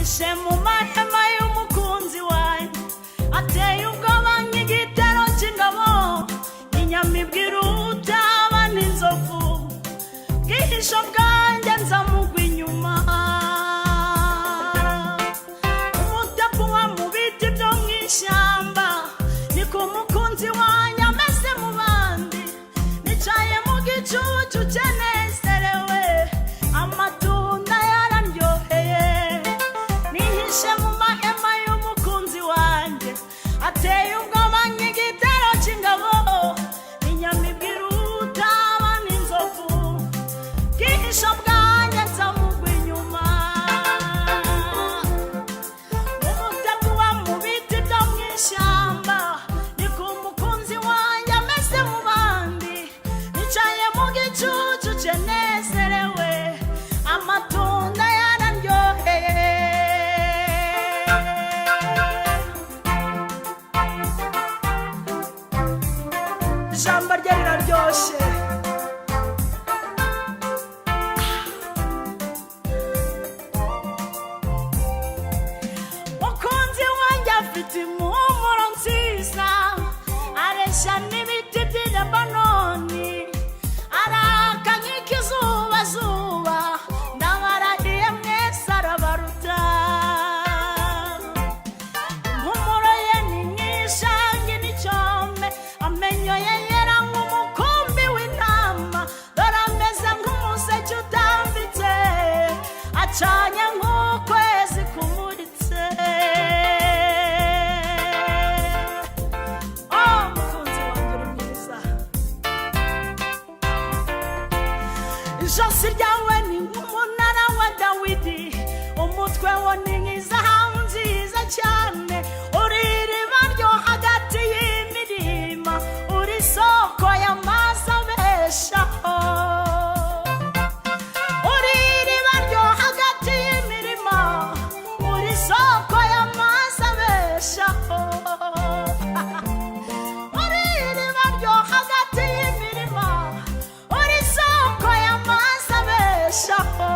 nihishe mu mahema y'umukunzi wanjye ateye ubwoba nk'igitero cy'ingabo inyamibwa iruta abana inzovu bwihisho bwanjye nzamugwa inyuma umutapuwa mu biti byo mu ishyamba niko umukunzi wanjye ameze mu bandi nicaye mu gicucu cyenezerewe amatunda yararyoheye nihishe mu mahema y'umukunzi wanjye ateye ubwoba nk'igitero cy'ingabo inyamibwa iruta abana inzovu bwihisho bwanjye nzamugwa inyuma umutapuwa mu biti byo mu ishyamba niko umukunzi wanjye ameze mu bandi nicaye mu gicucu cyenezerewe amatunda yararyoheye ijambo rye riraryoshye mukunzi wanjye afite impumuro nziza areshya n'ibiti by'i Lebanoni araka nk'ikizubazuba ndabarahiye mwese arabaruta impumuro ye ni nk'ishangi n'icyome amenyo ye yera nk'umukumbi w'intama dore ameze nk'umuseke utambitse acanye nk'ukwezi kumuritse mukunzi wanjye uri mwiza ijosi ryawe ni nk'umunara wa Dawidi umutwe wo ni nk'izahabu nziza cyane uri iriba ryo hagati y'imirima uri isoko y'amazi abeshaho uri iriba ryo hagati y'imirima uri isoko y'amazi abeshaho uri iriba ryo hagati y'imirima uri isoko y'amazi abeshaho